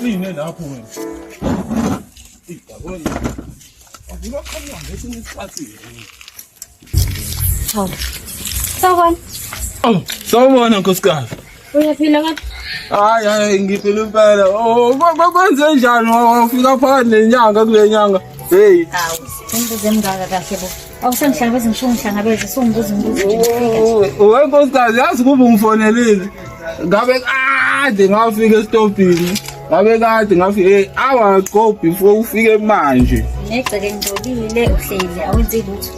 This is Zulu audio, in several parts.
Yine lapho wena. Yabona. Akuba khona ngesinye isikhathi. Hawu. Sawubona. Oh, sawubona nkosikazi. Uyaphila kahle? Hayi ngiphila impela. Oh, kwenze njani wafika phakathi nenyanga kule nyanga? Hey. Hawu, umbuzo emngaka kahle bo. Awusangihlangabeze ngihlangabeze sungibuza umbuzo nje. Wena nkosikazi yazi kube ungifonelile. Ngabe kade ngafika estopini. Ngabe kade ngafika hour go before ufike manje. Negceke ngidobile uhleli awenzi lutho.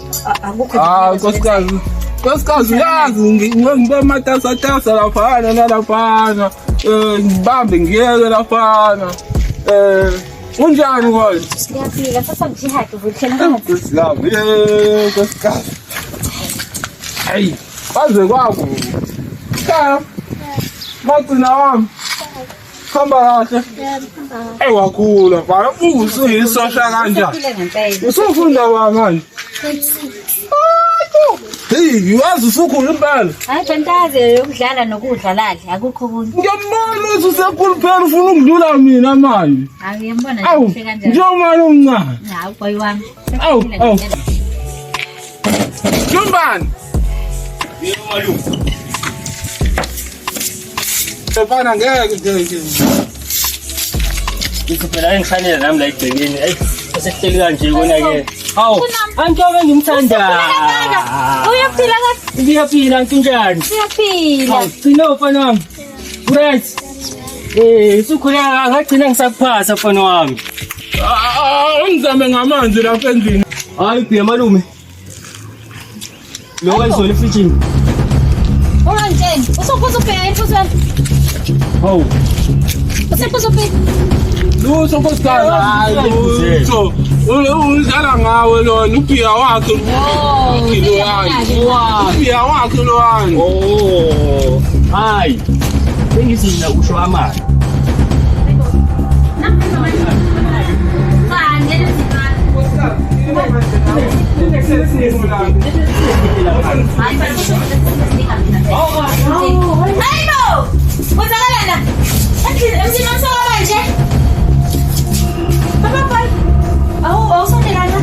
Akukho nkosikazi. Nkosikazi yazi ngibe matasatasa laphana nalaphana. Ngibambe ngiyeke laphana. Unjani wena? Siyaphila sasa ngihade vuthela ngathi. Siyaphila nkosikazi. Hey, baze kwakho. Cha. Magcina wami. Hamba kahle. Wakhula, bhala usuyisosha kanjani? Usufunda manje? Hey, yazi usukhula impela. Hayi fantazi yokudlala nokudlalahle akukho kunye. Ngiyambona ukuthi usekhula phela ufuna ukudlula mina manje. Hayi ngiyambona nje kanjani. Njengoba umncane. Hawu boy wami. Awu. Jumbani. Yebo malume. Efana ngeke. Phela engikhanele nami la egcekeni asehleli kanje konake. Hawu antobe ngimthanda. Uyaphila kahle? Ngiyaphila kunjani? Uyaphila. Gcina mfana wami. Right. Sukhula ngagcina ngisakuphasa mfana wami. Ungizame ngamanzi lapha endlini. Hayi bhiya malume. Lo kayizona efrijini. Ungangitsheni, usuphuza ubheka imfuzo wami. Hawu. Usuphuza ubheka. Lutho nkosikazi. Hayi lutho. Udlala ngawe lona ubhiya wakhe. Kilo yakhe. Ubhiya wakhe lo wani. Oh. Hayi. Sengizina usho amali. Hayibo! Kwenzakalana? Emzini wamsaka manje? Papa. Awusondelana?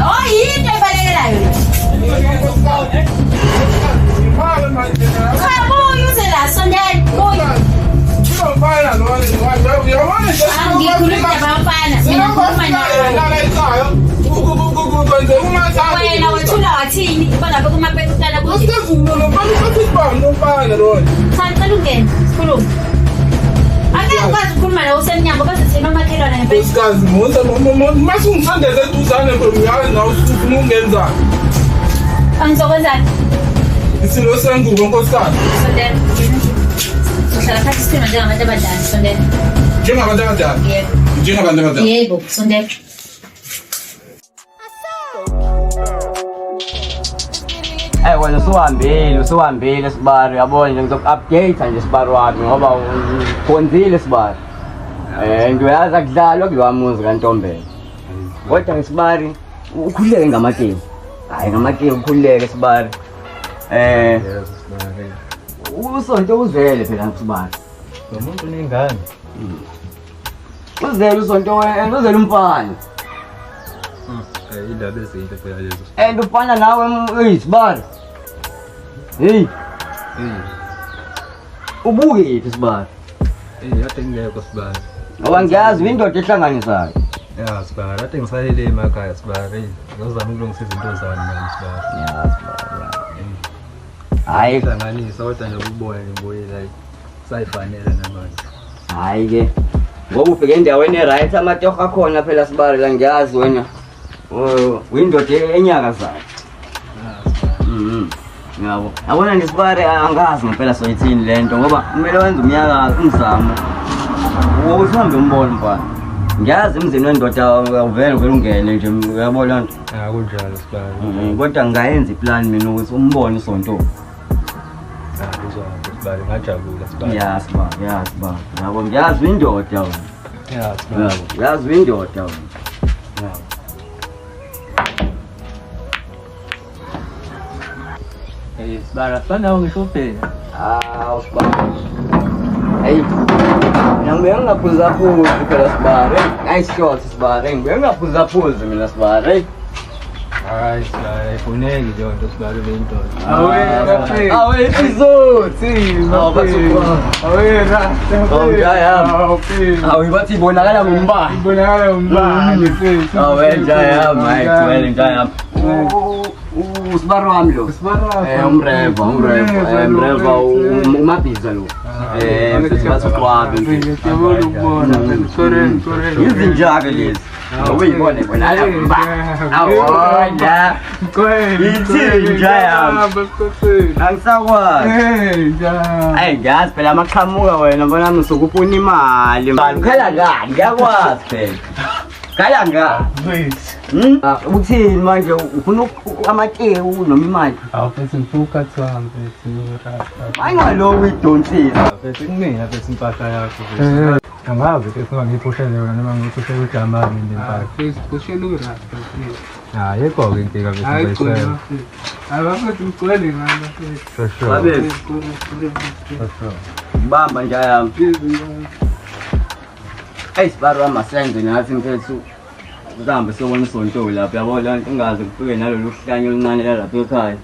Oh, yinto ebalekelayo. Cha, uyuze la sondela. Angikhuluma nabafana. Ngikhuluma nawe. Wena wethula wathini? Bangabe kumapekutana kuthi. Sacela ungene, sikhuluma. Angekwazi ukukhuluma nawe usemnyango bazothi nomakhelwane ngempela. Nkosikazi mase ungisondeze eduzane phela nawe ufuna ukungenzani. Angizokwenzani? Isilo sengubo nkosikazi. Sondela. Uhlala phansi sikhuluma njengabantu abadala, sondela. Njengabantu abadala? Yebo. Njengabantu abadala? Yebo, sondela. Wena usuhambile Sibari, yabona nje ngizoku-update nje Sibari wami ngoba ukhonzile Sibari. Ngiyazi akudlalwa kulowa muzi kaNtombela. Kodwa ngiSibari ukhululeke ngamateki. Hayi ngamateki ukhululeke Sibari. Usonto uzele phela ngiSibari. Umuntu nengane. Uzele usonto wena, uzele umfana. Indaba ezinhle phela lezo. And ufana nawe Sibari. Hey. Ubuke yiphi Sibari? Ade ngekho Sibari. Ngoba ngiyazi indoda ehlanganisayo. Ya Sibari, ade ngisalele emakhaya Sibari. Ngizama ukulungisa izinto zami manje Sibari. Ya Sibari. Hayi hlanganisa kodwa nje ukubona ngibuye like sayifanele namanje. hayi ke ngoba ufike endaweni e-right amatoho akhona phela Sibari la ngiyazi wena uyindoda enyakazayo. Ngiyabo yabona nje Sibari angazi ngempela soyithini lento ngoba kumele wenze umzamo wokuthi uhambe umbone mfana. Ngiyazi emzini wendoda uvele ungene nje uyabona nto. Kunjalo Sibari. Kodwa ngayenza iplan mina ukuthi umbone uSonto. Sibari ngajabula Sibari. Ya Sibari yabo ngiyazi indoda wena. Ya Sibari. Yazi indoda wena. Sibari afana ngisho phela. Sibari. Hey. Ngibuye ngaphuza phela Sibari. Nice shot Sibari. Ngibuye ngaphuza mina Sibari. Hayi Sibari funeki nje into Sibari bendoda. Awe sizothi. Awe ra. Awe bathi bonakala ngombani. Awe njaya mate well njaya. Sibari wami lo. Umreva umabhiza lo. Bathi kwabe. Izinjaka lezi. Uyibone bona la. Awona. Ithi njaya. Angisakwazi. Hayi ngazi phela amaqhamuka wena mbona ngizokupuna imali. Khala ngani ngiyakwazi phela. Khala ngani? Ukuthini manje ufuna amatewu noma imali? Awufethu ngifuna wami bethu. Ayingalo uyidonsisa. Bethu kumina bethu impahla yakho. Angazi ke sima ngiphushele yona noma ngiphushele uJamani ngempahla. Pushela urasta. Yekho ke inkinga bethu bayisela. Abafethu mkwele ngana. Babe. Bamba njaya. Hey Sibari amasenze nathi mfethu. Uhambe siyobona uSonto lapha yabona ungaze kufike nalolu hlanye oluncane lapha ekhaya.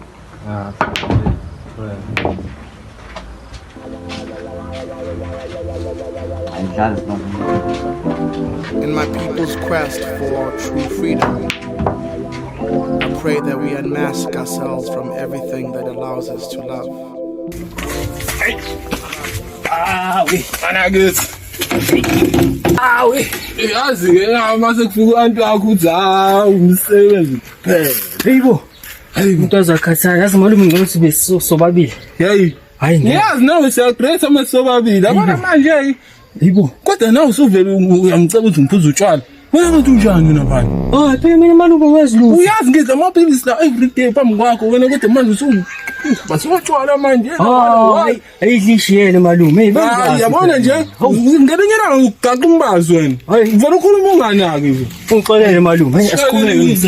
In my people's quest for true freedom, I pray that we unmask ourselves from everything that allows us to love. Yazi ke mase kufika abantu akho umsebenzi kuphela. Hayibo. Umuntu azakhathala yazi malume ngokuthi besobabili. Hey. Hayi ngiyazi nawe siyagresa masobabili. Abona manje hayibo. Kodwa nawe usuvela uyangicela ukuthi ngiphuze utshwala. Wena ngathi unjani nabantu? Phela mina malume wazi lo. Uyazi ngiza amaphilisi la every day phambi kwakho wena kodwa manje basotshwala manje. Hayi ayidlishiyele malume. Hayi yabona nje ngebenyela ngokugaqa umbazi wena. Ngivela ukhuluma unganaki nje. Ungixolele malume asiqhubeke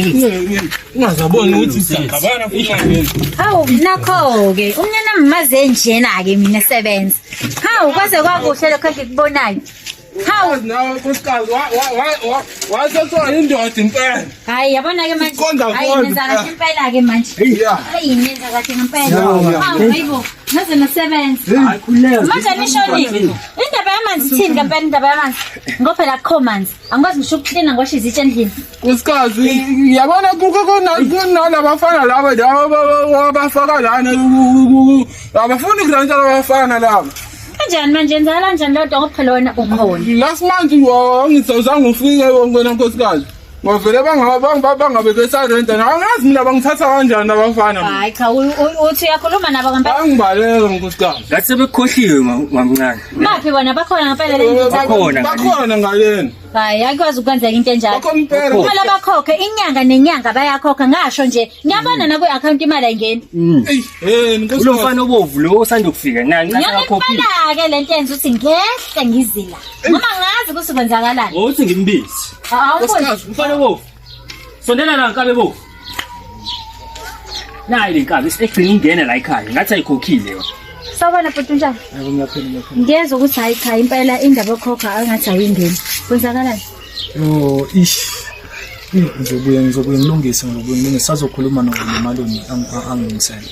ungazabona ukuthi siyagabana futhi. Hawu nakho ke umnyana mmaze njena ke mina sebenza. Hawu kwaze kwakuhle lokho ngikubonayo. Hawu nawe nkosikazi wasethola indoda impela. hayi yabona ke manje hayi nenza kahle impela ke manje hayi nenza kahle ngempela hawu hayibo naze nasebenza manje nishonile indaba yamanzi thini ngempela indaba yamanzi ngophela akho manzi angikwazi ngisho ukuklina ngosho izitshe endlini nkosikazi yabona kunala bafana laba abafaka lana abafuni kulanta labafana laba kanjani manje yenza kanjani lodwa ngophela wena ukhona last month ngizozange ufike wena nkosikazi ngavele bangabe besarenta angazi mina bangithatha kanjani abafana hayi cha uthi uyakhuluma nabo ngempela angibaleka nkosikazi ngathi sebekhohliwe mamncane. maphi bona bakhona ngempela le bakhona ngalena hayi akwazi ukwenzeka into enjalo bakhona impela kumele bakhokhe inyanga nenyanga bayakhokha ngasho nje ngiyabona na ku-account imali ayingeni Lo mfana obovu lo osanda kufika nani ngiyakuphala ke lento yenza ukuthi ngehle ngizila noma ngazi ukuthi kwenzakalani uthi ngimbizi. Mfana obovu sondela la nkabe bovu. Nayi le nkabe egcina ingene la ekhaya ngathi ayikhokhile yona. sawubona bhuti njani ngiyezwa ukuthi hayi cha impela indaba yokhokha angathi ayingeni kwenzakalani Ngizobuye ngilungise sazokhuluma nomalume angilungisele.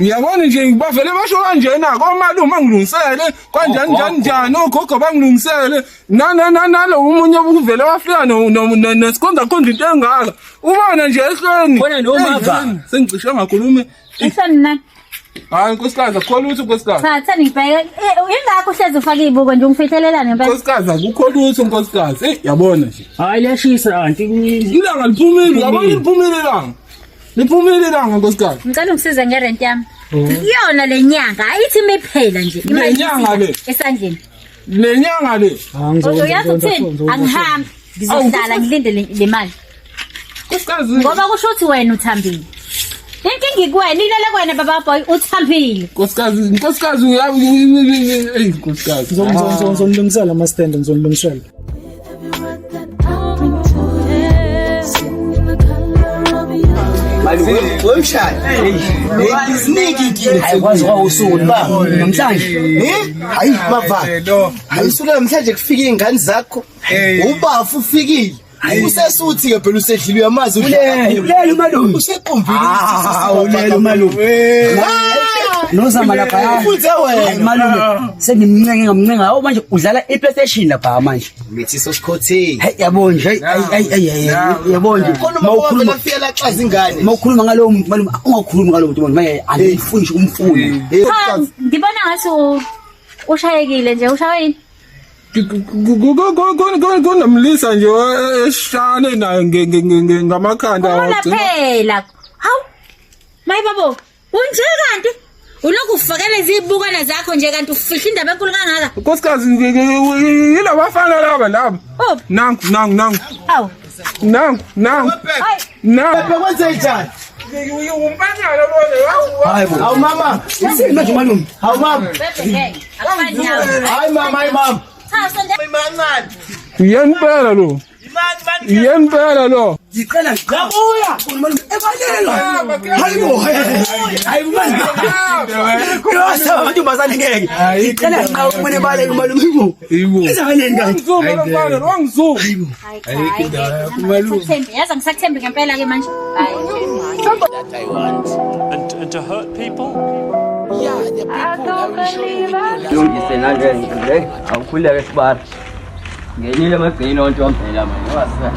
Ngiyabona nje bavele basho kanjena komalume angilungisele kanjani ogogo bangilungisele nalo umunye ukuvele wafika nesikhonza khonza into engaka ubona nje ehlweni Bona nomava sengicishe ngakhulume ehlweni nani Hayi nkosikazi akukho lutho nkosikazi. Cha ngibheke ingakho uhlezi ufake ibuko nje ungifihlelelana ngempela. Nkosikazi akukho lutho nkosikazi. Yabona nje. Hayi liyashisa anti. Ilanga liphumile, yabona liphumile ilanga. Liphumile ilanga nkosikazi. Ngicela ungisize ngerent yami. Iyona lenyanga ayithi miphela nje. Lenyanga le. Esandleni. Lenyanga le. Uyazi ukuthini? Angihambi. Ngizohlala ngilinde le mali. Nkosikazi. Ngoba kusho ukuthi wena uthambile. Inkingi kuwena ilele kwena baba boy uthambile. Nkosikazi nkosikazi. Ngizonilungisela ama stand ngizonilungisela. Wemshaya iziniki inkingi Ayikwazi kwausuku ba namhlanje. Hayi mava ayisuke namhlanje kufika izingane zakho ubafu ufikile usesuthi ke phela usedlile uyamazi Ulela umalume. useqombile Ulela umalume. Nozama lapha. Futhi wena Malume sengimncenge ngamncenga awu manje udlala iPlayStation lapha manje. mithi sosikhothi Hey yabona nje yabona mawukhuluma ufika la xa izingane mawukhuluma ngalowo malume ungakhulumi ngalowo muntu manje angifuni umfuno. Cha ngibona ngathi ushayekile nje ushayini. Kunomlisa nje eshane naye ngamakhanda Wona phela. Hawu. Mayi babo, unje kanti? Ulokhu ufakele izibukwana zakho nje kanti ufihla indaba enkulu kangaka. nkosikazi yila bafana laba. Oh, Nangu. awu. Nangu. Hayi. Nangu. kwenze njani Umpanyala bona. Hayibo. awu mama Manje malume. awu mama Bebe. Akafanya. hayi mama Cha sonde. Yempela lo. Yempela lo. Ngicela ngabuya. Malume ebalelwa. Hayibo. Hayibo manje. Uyasa abantu bazane ngeke. Ngicela ngawumene bale malume ibo. Ibo. Izakweneni kanti. Ngizoma wangizuma. Hayi. Yazi ngisakuthembi ngempela ke manje. Hayi. that I want. And to hurt people? yeah the people I will show you Lungise nanje nje awukhuleke sibara. Ngenile magcino ontombela manje wasa.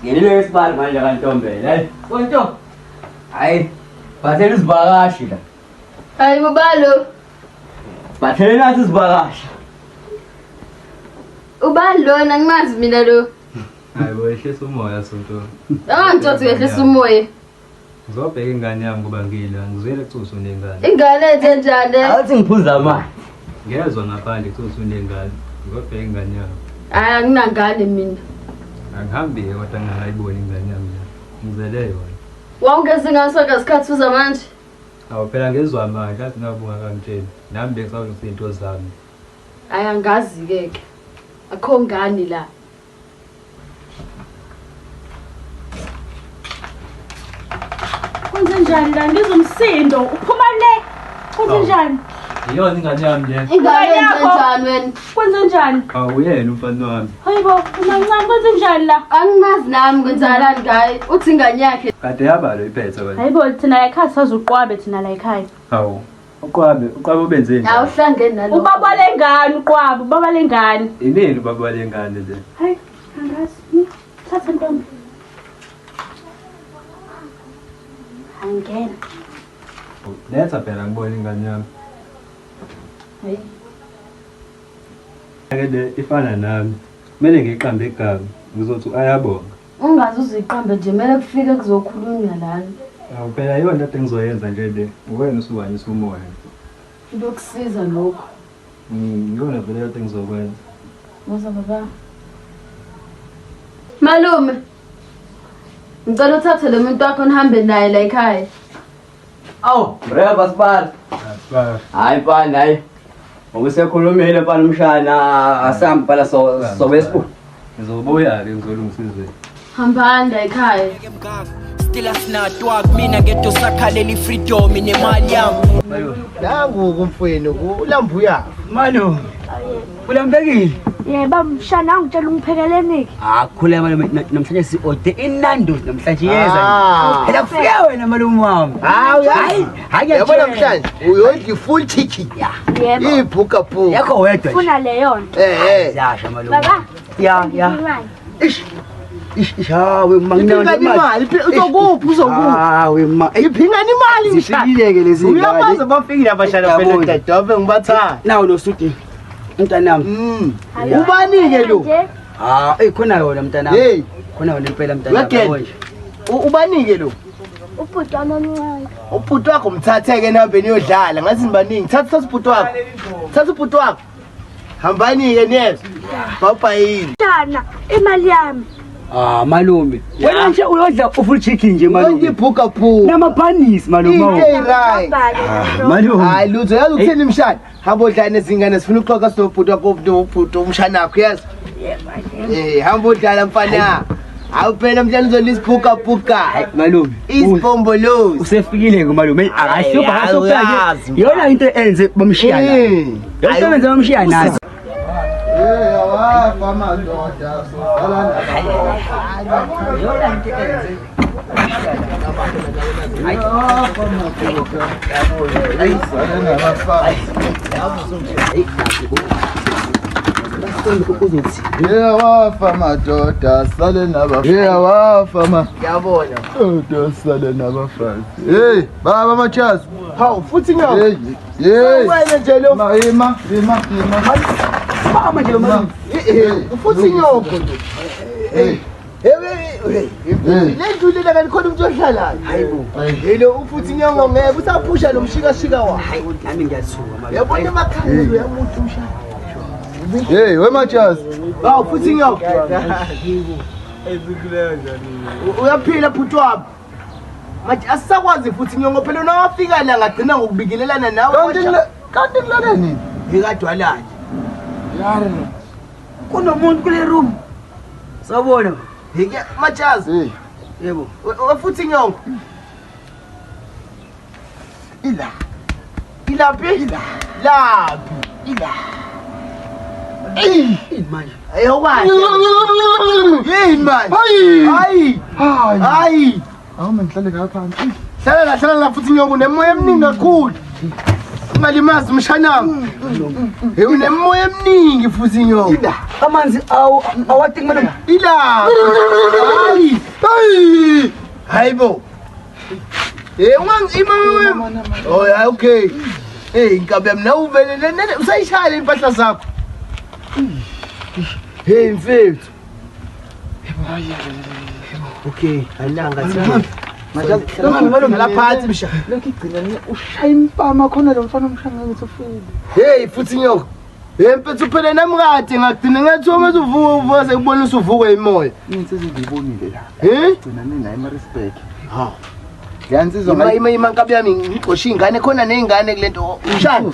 Ngenile sibara manje kantombela. Konto. Hayi. Bathela izivakashi la. Hayi babalo. Bathela nathi izivakashi. Ubani lona ngimazi mina lo. Hayibo ehlisa umoya sonto. Angangitshothi ngehlisa umoya. Ngizobheka ingane yami kuba ngila ngizwele kuthi unengane. Ingane enze njani? Awuthi ngiphuza amanje. Ngezwe ngaphandle kuthi unengane. Ngizobheka ingane yami. Hayi anginangane mina. Angihambi kodwa ngingayiboni ingane yami la. Ngizele yona. Wawungeze ngaso ngesikhathi uza manje. Awu phela ngezwe amanje athi ngabunga kangitshela. Nami bengisawuthi izinto zami. Hayi angazi ke. Akho ngani la. Kwenze njani la ngizomsindo uphuma le. Kwenze njani? Iyona ingane yami le. Ingane enze njani wena? Kwenze njani? Awuyena umfana wami. Hayibo, umancane kwenze njani la? Angimazi nami kwenzakalani ngaye. Uthi ingane yakhe. Kade yabalo iphethe wena. Hayibo thina ekhaya sazuqwabe thina la ekhaya. Hawu. Uqwabe ubenzeni. Awuhlangene nalo. Ubaba lengane uqwabe, ubaba lengane. Inini ubaba lengane le? Hayi, angazi. Thatha ntombi. Angena. Letha phela ngibona ingane yami. Hayi. Ngeke ifana nami. Kumele ngiqambe igama. Ngizothi ayabonga. Ungazi uziqambe nje kumele kufike kuzokhulunywa lana. Awu phela yona into engizoyenza nje le. Wena usuwanyisa umoya. Ndokusiza lokho. Ngiyona vele into engizokwenza. Ngoba baba. Malume. Ngicela uthathe lo muntu wakho nihambe naye la ekhaya. Awu, breva sibara. Ba. Hayi pana hayi. Ukusekhulumile pana umshana asamba la sobespu. Ngizobuya ke ngizolungisa izinto. Hambani la ekhaya. still asinatwa mina ngeto sakhalela ifreedom nemali yami nangu kumfweni ulambuya Mano. Ulambekile. Yebo mshana angitshela ungiphekeleni. Khule malume namhlanje si order inando namhlanje yeza. Phela kufika wena malume wami. hayi yabona namhlanje uyodli full chicken Yebo. ibhuka Yakho wedwa. Funa leyo nto. eh Yasha malume. Baba. Ya. Ish. hawe Iphinga imali, uzokuphi uzokuphi? hawe Iphinga imali mshana. zifikile lezi Uyamazi bafikile abashana phela dadove ngibathanda. nawo lo suti mntanami Ubani ke lo? khona yona mntanami Hey, khona yona impela mntanami uyagenda. Ubani ke lo? ubhuti omncane. Ubhuti wakho mthatheke nihambeni yodlala ngathi nibaningi. Thatha ubhuti wakho. Thatha ubhuti wakho. Hambani ke nezo. Bawubhayini. Dana, imali yami. malume wena nje uyodla full chicken nje Konke malume ibhuka phu. namaphanisi malume Hey right. malume Hayi lutho yazi ukuthini mshana? Hamba udlala nezingane sifuna ukuxoxa sobhuti wakho ubhuti umshana wakho yazi. Hamba udlala mfana. Awuphela mhlanje uzolisibuka buka. malume Isibombolozi. usefikile malume akasho Yazi. yona into enze bamshiyana yona into enze bamshiyana Yawafa madoda soqala Yawafa madoda sale nabafazi. Yawafa yabona madoda sale nabafazi. Hey baba machazi. Hawu futhi nyawo. Hey. Wena nje lo. Ima. mama nje malume Futhi nyawo. Hey. Lentu lena kanikhona umuntu ohlalayo. Hayibo. Yilo ufuthi nyawo ngeke usaphusha lo mshika wa. hayi nami ngiyathuka malume Yabona emakhaya yamuntu umshaya. Hey, we machazi. Futhi nyawo. Uyaphila bhuti wami. Manje asisakwazi futhi nyongo phela nawafika la ngagcina ngokubikelelana nawe kanti kulana nini? Ngikadwalani. kunomuntu kule room sabona Hike machazi. yebo Futhi nyongo. Ilaphi? manje Ayokwazi. Yini manje? Hayi. Awume ngihlale ngaphansi. Hlala la futhi nyongo nemoya eminingi kakhulu. Ungalimazi mshanami. Unemoya eminingi futhi nyongo. amanzi awathi malume Hayibo. Imama. Oh yeah, okay. Inkabe mina uvele usayishaya impahla zakho. Hey mfethu. Okay, ayilangathi. Majazi la phansi msha. Lokhu igcina ushaya impama khona lo mfana omshanga ngithi ufile. Hey futhi nyoko. Mfethu phela nami kade ngagcina ngathi uma uvuka sekubona usuvuka emoya. Insizwe ngiyibonile la. Gcina nina eMaritzburg. Ha. Yansizwa Ima nkabi yami ngixosha ingane khona nezingane kulento mshana.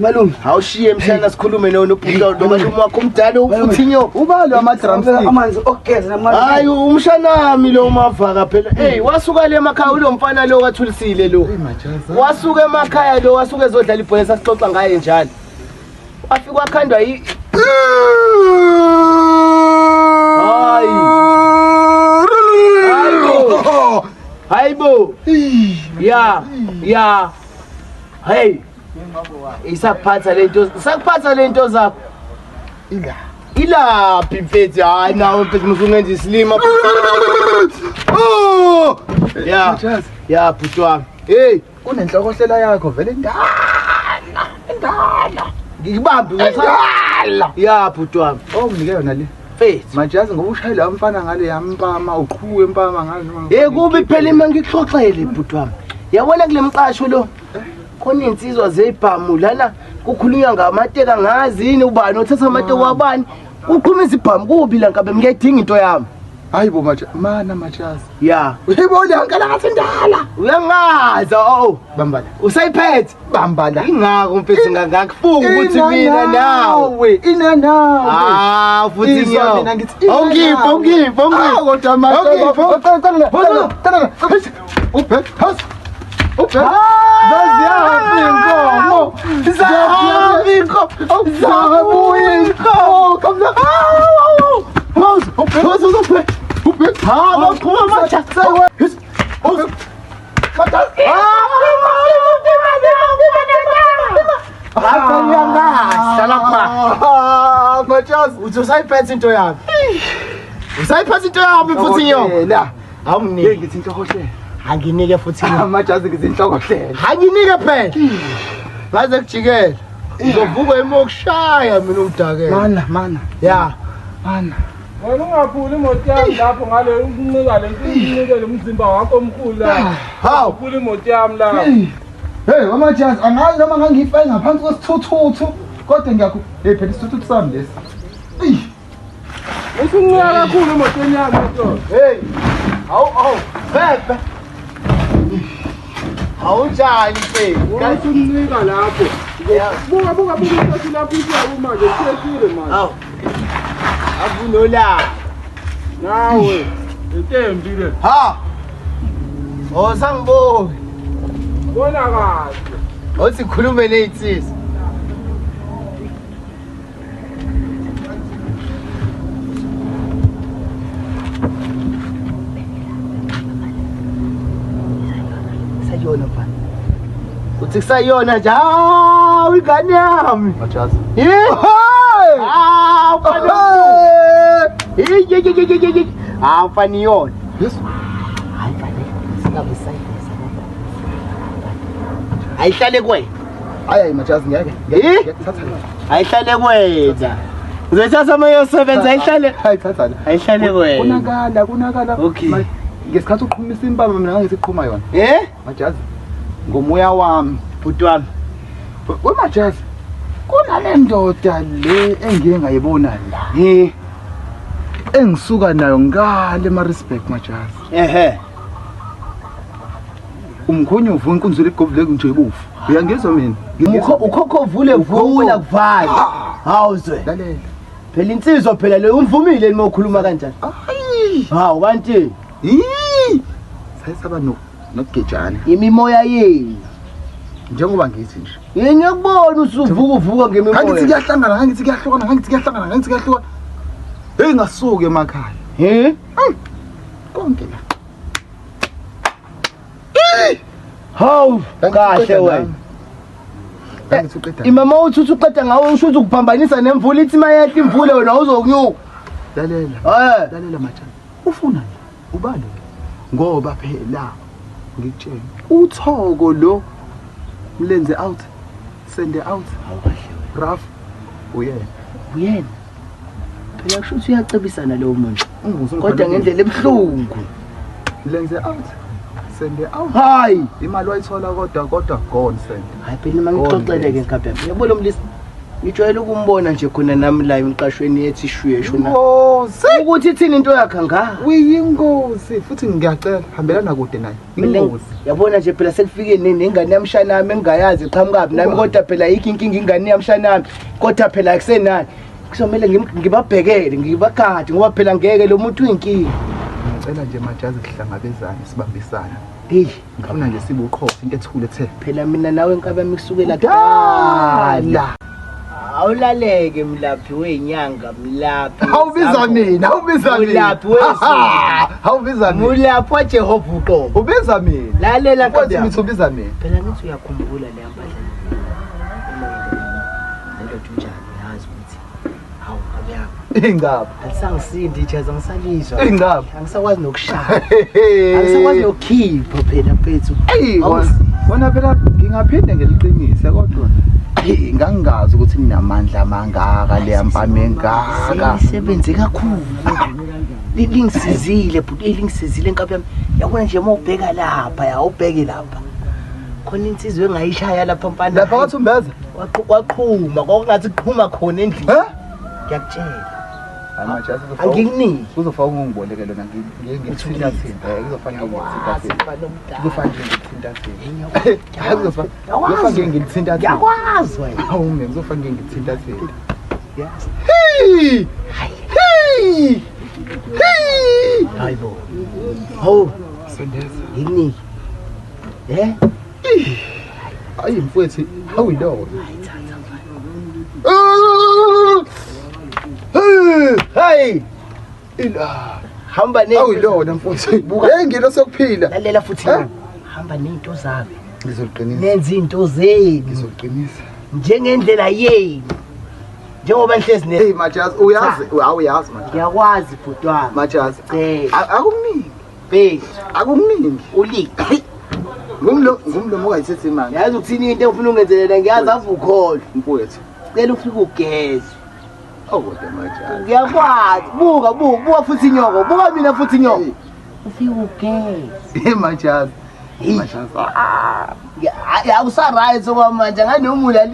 malume Awushiye mshana sikhulume nobhuti malume wakho umdala ufuthi nyoko. ubalo ama-drumstick. amanzi okugeza namanzi Hayi umshanami lo mavaka phela. Hey wasuka le emakhaya lo mfana lo wathulisile lo. Wasuka emakhaya lo wasuka ezodlala ibhola sasixoxa ngaye njalo. Wafika wakhandwa yi Hayibo. Ya. Hey. Isakuphatha lento zakho. Ilaphi mfethu? Hayi nawe mfethu musungenza isilima. Ya bhuti wami. Hey, Kunenhlokohlela yakho vele indala. ngikubambe ngiyala. Ya bhuti wami. Nginike yona le. Mfethu. Manje yazi ngoba ushayela umfana ngale yampama uqhuwe empama ngale. Kubi phela ima ngikuxoxele bhuti wami. Yabona kule mqasho lo. Khona insizwa zebhamu lana kukhulunywa ngamateka ngazini ubani othatha amateka wabani. Uqhuma izibhamu kubi la nkabe ngiyayidinga into yami. Hayibo mana machazi. Ya. Uyibona ngala ngathi indala. Uyangaza Bambala. Usayiphethe? Bambala. Ingako mfethu ngakufunga ukuthi mina nawe. Ina nawe. Futhi ngiyo. Awungipho. Kodwa manje. Uzosayiphethe into yami. Usayiphatha into yami futhi ngiyo. La. Awunginike. Ngithi inhlokohlela. Anginike futhi ngiyo. Amajazi ngithi inhlokohlela. Anginike phela. Ngaze kujikela. Uzovuka emokushaya mina ungidakela. Mana. Ya. Mana. Wena ungaphuli imoto yami lapho ngale uncika lenkinike lomzimba wakho omkhulu la. Hawu, phula imoto yami la. Hey, amajazi angazi noma ngangifake ngaphansi kwesithuthuthu. Kodwa phela isithuthuthu sami lesi. Usuncika kakhulu emotweni yami mfowethu. hey. Awu, bebe. Awunjani mfethu? Usuncika lapho. Buka ukuthi lapho uyabu manje siyekile manje. Awu. Akunola. Nawe intembi le. Ha. Sangiboni. Bona kahle. Othi khulume nezinsizwa. Sayona mfana. Uthi kusayona nje. Hawu ingane yami. Majazi. Mfana iyona. Yes. Hayi mfana. Singabe sayisa. Ayihlale kwena. Hayi majazi ngeke. Thatha la. Ayihlale kwena. Uzothatha mayosebenza ayihlale. Hayi thatha la. Ayihlale kwena. Kunakala. Okay. Ngesikhathi uqhumisa impama mina ngangisiqhuma yona. Majazi. Ngomoya wami, bhuti wami. Wemajazi. Kunale ndoda le engike ngayibona la. Engisuka nayo ngale Maritzburg majazi. Umkhonyo uvuka inkunzi legobule nje ibufu. Uyangizwa mina? Ukhokho uvule vula kuvale. Hawuzwe. Lalela. Phela insizwa phela le umvumile nima ukhuluma kanjani? Hawu kanti. Sayisaba nokugejana. Imimoya yini? Njengoba ngithi nje. Ngiyakubona usuvuka ngemimoya. Angithi kuyahlangana, angithi kuyahlukana. Hey ngasuke emakhaya. Konke la. Hawu kahle wena. Imama uthi uqeda ngawe usho ukuthi ukuphambanisa nemvula ithi mayehla imvula wena uzokunyuka. Lalela. Lalela mathana. Ufuna nini? Ubani? Ngoba phela ngikutshela. Uthoko lo mlenze out. Send out. Awukahle Raf. Uyena. Phela kusho ukuthi uyacebisana lo muntu. Kodwa ngendlela ebhlungu. Mlenze out. Send out. Hayi, imali wayithola kodwa gone send. Hayi phela mangixoxele ke nkapha. Uyabona umlisi. Ngijwayele ukumbona nje khona nami la emqashweni yethi shwe shona. Ukuthi ithini into yakhe nga? Uyingozi futhi ngiyacela hambelana kude naye. Ingozi. Yabona nje phela sekufike nengane yamshana nami engayazi eqhamukapi nami kodwa phela yikho inkinga ingane yamshana nami kodwa phela akusenani. Kusomela ngibabhekele ngibakade ngoba phela ngeke lo muntu uyinkinga. Ngicela nje majazi kuhlangabezana sibambisana. Ngifuna nje sibe uqhopha into ethule ethe. Phela mina nawe nkaba mikusukela kudala. Awulaleke mlaphi wenyanga mlaphi. Awubiza mina. Mlaphi wesi. Awubiza mina. Mulaphi waJehova uqobo. Ubiza mina. Lalela nkabi. Kwathi ubiza mina. Phela ngithi uyakhumbula le mpahla. Ingaba alisangisindi ijaza ngisalizwa ingaba angisakwazi nokushaya angisakwazi nokukhipha phela mfethu wona phela ngingaphinde ngeliqinise kodwa ngangingazi ukuthi ninamandla amangaka le mpama engaka sebenze kakhulu lingisizile but lingisizile nkaphi yami yakona nje mawubheka lapha yawubheke lapha khona insizwe engayishaya lapha mpana lapha kwaThumbeza waqhuma kwakungathi qhuma khona endlini ngiyakutshela angikuniki uzofaka ungiboleke lona ngithinta kuzofanele ngithinta yakwazi wena awume kuzofanele ngithinta yes hayibo ho Sondeza yini ayi mfowethu awuyilo hey ila hamba ne awuyilona mfowethu buka ngilo sokuphila lalela futhi hamba nezinto zami ngizoliqinisa nenza izinto zenu ngizoliqinisa njengendlela yenu njengoba nihlezi ne Hey majazi uyazi awuyazi majazi. ngiyakwazi bhuti wami Majazi. akukuningi bheki Akukuningi. uliki Ngumlomo kayisethi manje. yazi ukuthini into engifuna ungenzelela ngiyazi avukholwa Mfowethu. cela ufike ugeze Kodwa majazi. ngiyakwazi buka futhi inyoko buka mina futhi inyoko ufike ugeze Hey majazi. Majazi. Akusaright okwamanje nganomula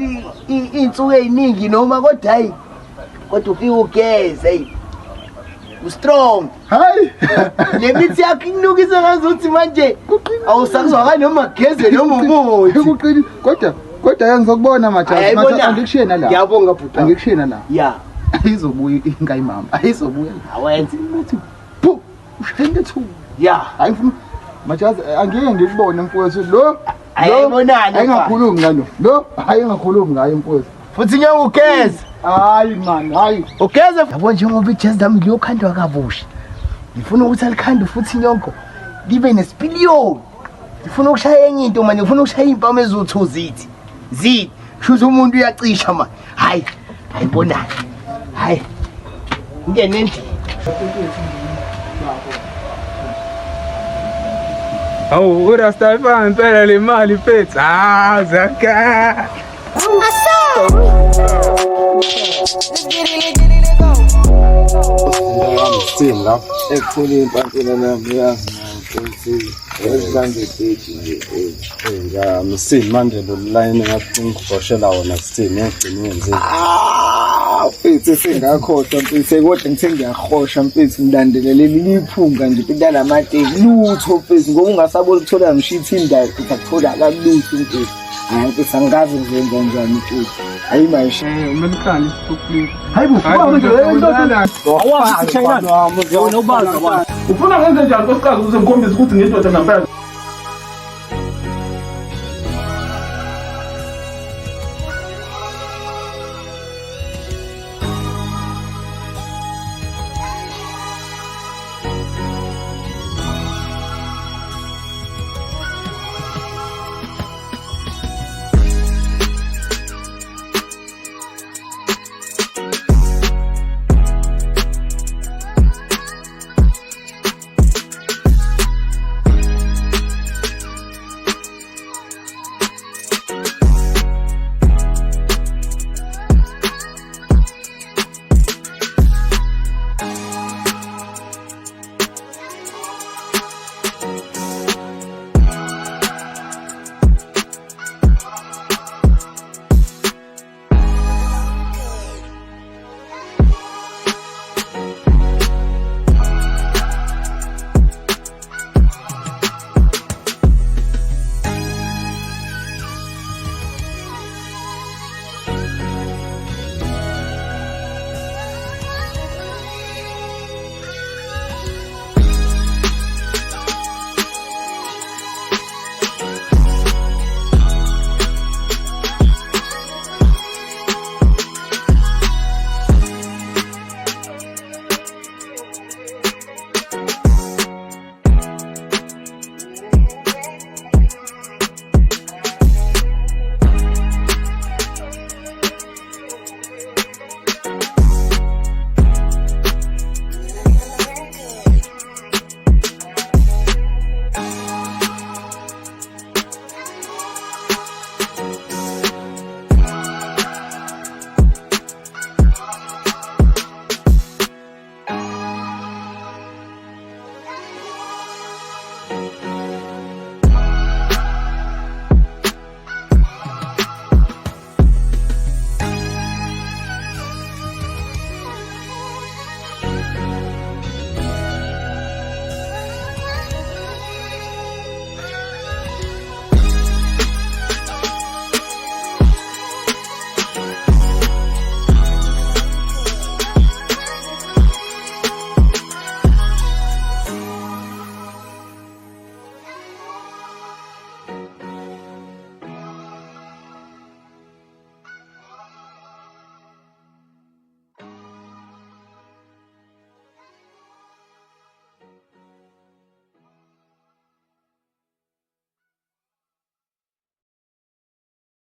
iy'nsuku ey'ningi noma kodwa hayi kodwa ufike ugeze hey u-strong Hayi. le mithi yakho inukise ngazuthi manje awusakuzwakali noma geze noma umuthi Ekuqini kodwa ngizokubona majazi. Majazi angikushiye nala. ngiyabonga bhuti Angikushiye nala. ya Ayizobuya ingayimama. Ayizobuya. awenze Phu. Ushende thu. ya Hayi mfuna majazi angeke ngikubone mfowethu lo. ayibonani Ayingakhulumi ngalo. Lo ayingakhulumi ngayo mfowethu. futhi inyoko ugeze Hayi man, hayi. ugeze yabo njengoba ijezi lami liyokhandwa kabusha ngifuna ukuthi alikhande futhi inyongo libe nesipiliyoni ngifuna ukushaya enye into manje ngifuna ukushaya iy'mpamu eziwu-2 zithi shuthi umuntu uyacisha manje hayi bonani hayi ngene endlini Awu urastafana impela le mali phethu. Zaka. Sini la ekutheni impantshela nami yazi ukuthi ezikanje page nje msini manje lo line ngathi ngifoshela wona sini ngigcina ngenze mfethu sengakhohlwa mfethu kodwa ngithe ngiyahosha mfethu ngilandelela liphunga nje kunalamanteki lutho mfethu ngoba ungasabona ukuthola ngishithi indawo ukuthola kalutho mfethu hayi mfethu angazi ngizenza njani mfethu hayi mayisha Umelikhani isiphuphuli. hayi bufuka manje Awazi ukuthi China. Yona ubazi abantu. Ufuna ngenze njani nkosikazi ukuze ngikhombise ukuthi ngidoda ngempela?